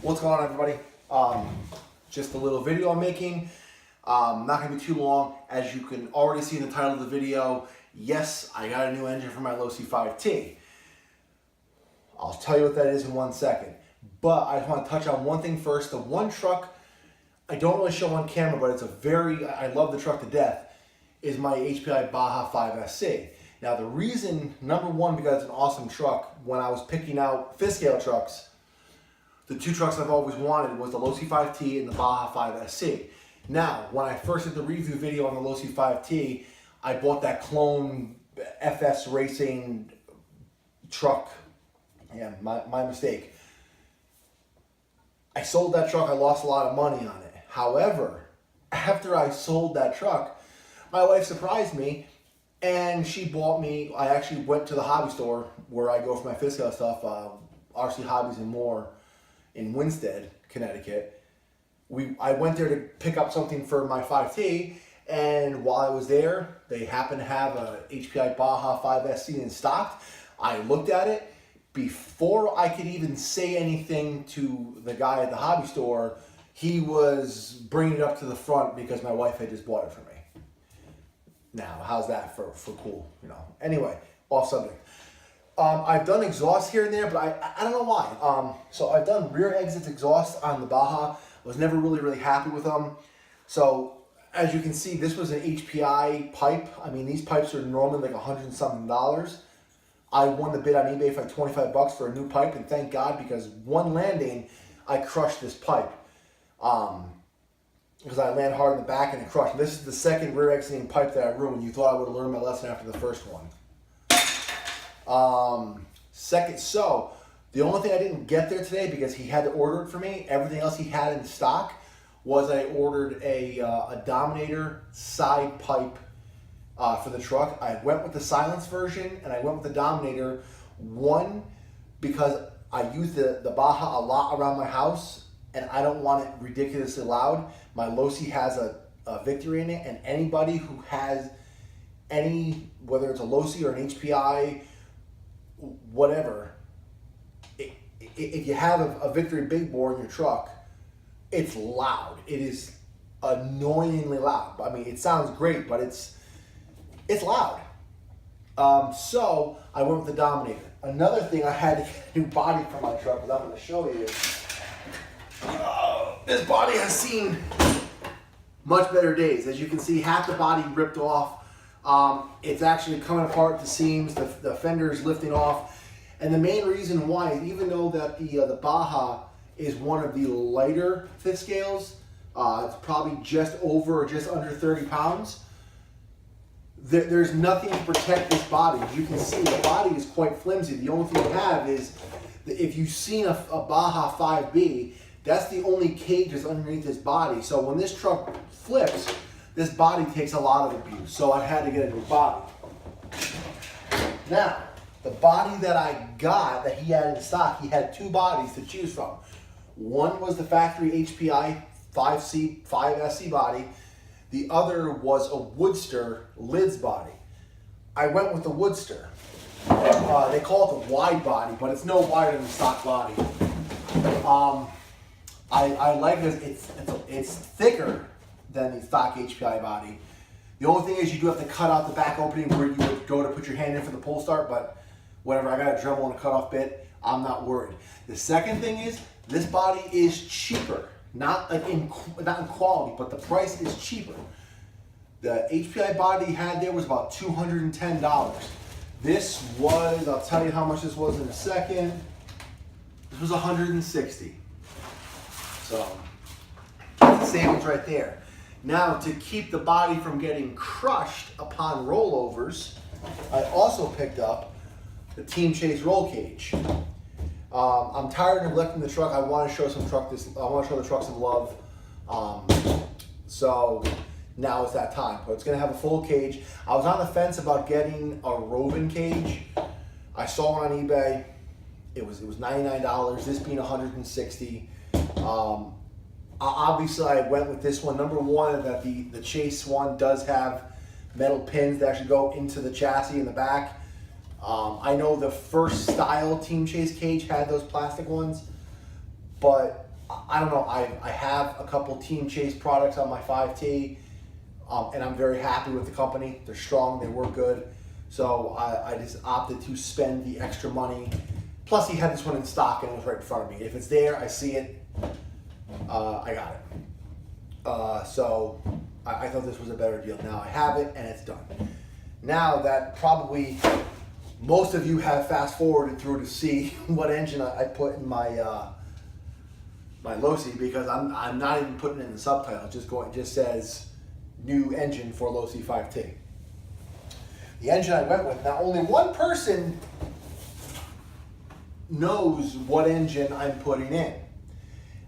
What's going on, everybody? Just a little video I'm making. Not gonna be too long. As you can already see in the title of the video, yes, I got a new engine for my Losi 5T. I'll tell you what that is in 1 second. But I just want to touch on one thing first. The one truck I don't really show on camera, but I love the truck to death, is my HPI Baja 5SC. Now the reason, number one, because it's an awesome truck. When I was picking out fifth scale trucks, the two trucks I've always wanted was the Losi 5T and the Baja 5SC. Now, when I first did the review video on the Losi 5T, I bought that clone FS Racing truck. Yeah, my mistake. I sold that truck, I lost a lot of money on it. However, after I sold that truck, my wife surprised me and she bought me, I actually went to the hobby store where I go for my fifth scale stuff, RC Hobbies and More in Winstead, Connecticut. I went there to pick up something for my 5T, and while I was there, they happened to have a HPI Baja 5SC in stock. I looked at it. Before I could even say anything to the guy at the hobby store, he was bringing it up to the front because my wife had just bought it for me. Now, how's that for cool, you know? Anyway, off subject. I've done exhaust here and there, but I don't know why. So I've done rear exit exhaust on the Baja. Was never really happy with them. So as you can see, this was an HPI pipe. I mean, these pipes are normally like $100 and something. I won the bid on eBay for like 25 bucks for a new pipe, and thank God, because one landing, I crushed this pipe. Because I land hard in the back and it crushed. This is the second rear exiting pipe that I ruined. You thought I would have learned my lesson after the first one. So the only thing I didn't get there today, because he had to order it for me, everything else he had in stock, was I ordered a Dominator side pipe for the truck. I went with the silence version and I went with the Dominator. One, because I use the Baja a lot around my house and I don't want it ridiculously loud. My Losi has a Victory in it, and anybody who has any, whether it's a Losi or an HPI, whatever, if you have a Victory big bore in your truck, it's loud. It is annoyingly loud. I mean, it sounds great, but it's loud. So I went with the Dominator. Another thing, I had to get a new body for my truck, that I'm going to show you. This body has seen much better days. As you can see, half the body ripped off. It's actually coming apart at the seams. The fender is lifting off. And the main reason why is, even though that the Baja is one of the lighter fifth scales, it's probably just over or just under 30 pounds, there's nothing to protect this body. As you can see, the body is quite flimsy. The only thing you have is, if you've seen a Baja 5B, that's the only cage that's underneath this body. So when this truck flips, this body takes a lot of abuse. So I had to get a new body. Now, the body that I got, that he had in stock, he had two bodies to choose from. One was the factory HPI 5SC body. The other was a Woodster lids body. I went with the Woodster. They call it the wide body, but it's no wider than the stock body. I like it. It's thicker than the stock HPI body. The only thing is, you do have to cut out the back opening where you would go to put your hand in for the pull start, but whatever, I got a Dremel and a cutoff bit, I'm not worried. The second thing is, this body is cheaper. Not in quality, but the price is cheaper. The HPI body he had there was about $210. This was, I'll tell you how much this was in a second. This was $160. So, that's the savings right there. Now, to keep the body from getting crushed upon rollovers, I also picked up the Team Chase roll cage. I'm tired of neglecting the truck. I want to show I want to show the truck some love. So now it's that time. But it's going to have a full cage. I was on the fence about getting a Rovin cage. I saw one on eBay. It was $99. This being $160. Obviously, I went with this one. Number one, that the Chase one does have metal pins that actually go into the chassis in the back. I know the first style Team Chase cage had those plastic ones, but I don't know. I have a couple Team Chase products on my 5T, and I'm very happy with the company. They're strong. They work good. So I just opted to spend the extra money. Plus, he had this one in stock and it was right in front of me. If it's there, I see it. I got it. So I thought this was a better deal. Now I have it and it's done. Now that probably most of you have fast forwarded through to see what engine I put in my my Losi, because I'm not even putting it in the subtitle. It just says new engine for Losi 5T. The engine I went with. Now only one person knows what engine I'm putting in,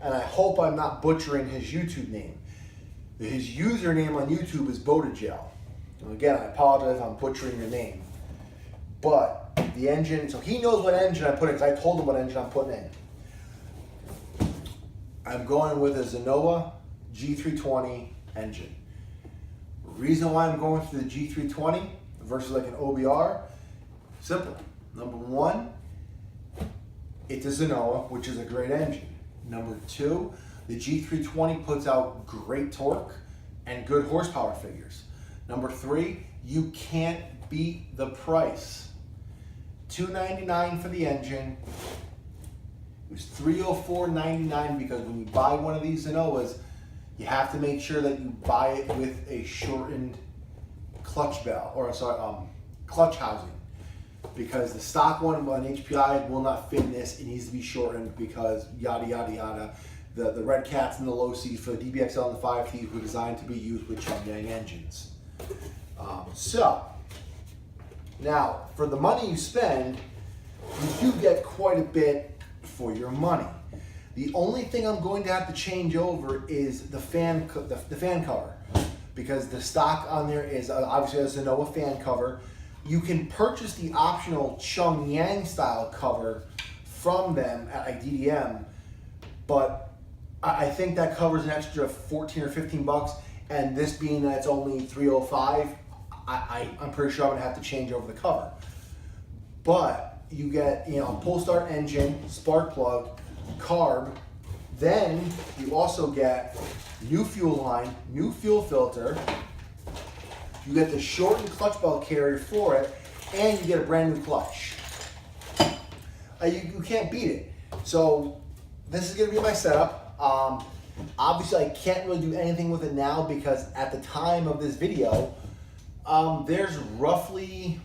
and I hope I'm not butchering his YouTube name. His username on YouTube is Botagel. Again, I apologize if I'm butchering your name, but the engine, so he knows what engine I put in, because I told him what engine I'm putting in. I'm going with a Zenoa G320 engine. The reason why I'm going for the G320 versus like an OBR, simple. Number one, it's a Zenoa, which is a great engine. Number two, the G320 puts out great torque and good horsepower figures. Number three, you can't beat the price. $299 for the engine. It was $304.99 because when you buy one of these Zenoas, you have to make sure that you buy it with a shortened clutch bell, or sorry, clutch housing, because the stock one on HPI will not fit in this. It needs to be shortened because yada yada yada. The Red Cats and the Losi for the DBXL and the 5T were designed to be used with Changyang engines. So now for the money you spend, you do get quite a bit for your money. The only thing I'm going to have to change over is the fan cover, because the stock on there is obviously a Zenoa fan cover. You can purchase the optional Changyang style cover from them at like DDM, but I think that covers an extra 14 or 15 bucks, and this being that it's only $305, I'm pretty sure I'm gonna have to change over the cover. But you get, pull start engine, spark plug, carb. Then you also get new fuel line, new fuel filter. You get the shortened clutch belt carrier for it, and you get a brand new clutch. You can't beat it. So this is gonna be my setup. Obviously I can't really do anything with it now because at the time of this video, there's roughly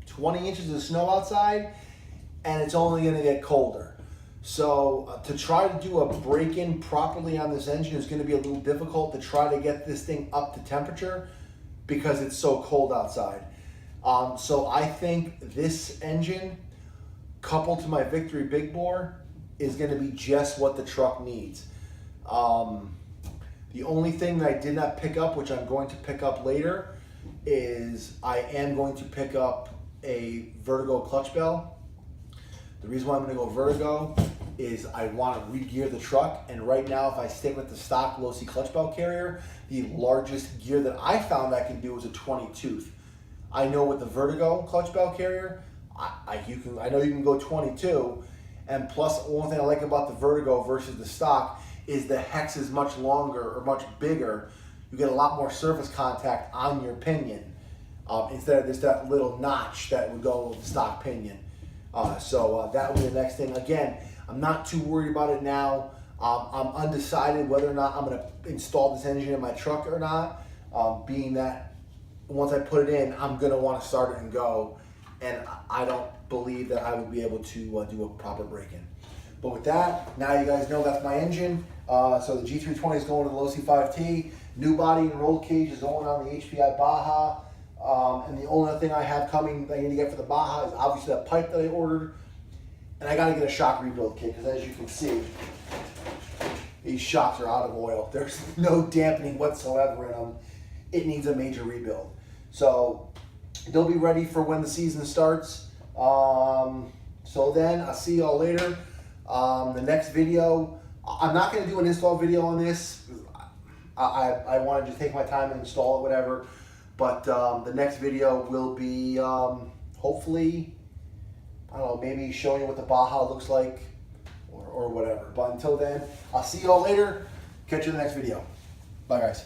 20 inches of snow outside, and it's only going to get colder. So to try to do a break-in properly on this engine is going to be a little difficult to try to get this thing up to temperature because it's so cold outside. So I think this engine, coupled to my Victory Big Bore, is going to be just what the truck needs. The only thing that I did not pick up, which I'm going to pick up later, is I am going to pick up a Vertigo clutch bell. The reason why I'm going to go Vertigo is I want to re-gear the truck, and right now if I stick with the stock Losi clutch bell carrier, the largest gear that I found I can do is a 20 tooth. I know with the Vertigo clutch bell carrier, I know you can go 22, and plus one thing I like about the Vertigo versus the stock is the hex is much longer or much bigger. You get a lot more surface contact on your pinion instead of just that little notch that would go with the stock pinion. So that will be the next thing. Again, I'm not too worried about it now. I'm undecided whether or not I'm going to install this engine in my truck or not, being that once I put it in, I'm going to want to start it and go, and I don't believe that I would be able to do a proper break-in. But with that, now you guys know that's my engine. So the G320 is going to the Losi 5T. New body and roll cage is going on the HPI Baja. And the only other thing I have coming that I need to get for the Baja is obviously that pipe that I ordered. And I got to get a shock rebuild kit because as you can see, these shocks are out of oil. There's no dampening whatsoever in them. It needs a major rebuild. So they'll be ready for when the season starts. So then I'll see y'all later. The next video, I'm not going to do an install video on this. I wanted to take my time and install it, whatever. But the next video will be hopefully, I don't know, maybe showing you what the Baja looks like, or whatever. But until then, I'll see you all later. Catch you in the next video. Bye, guys.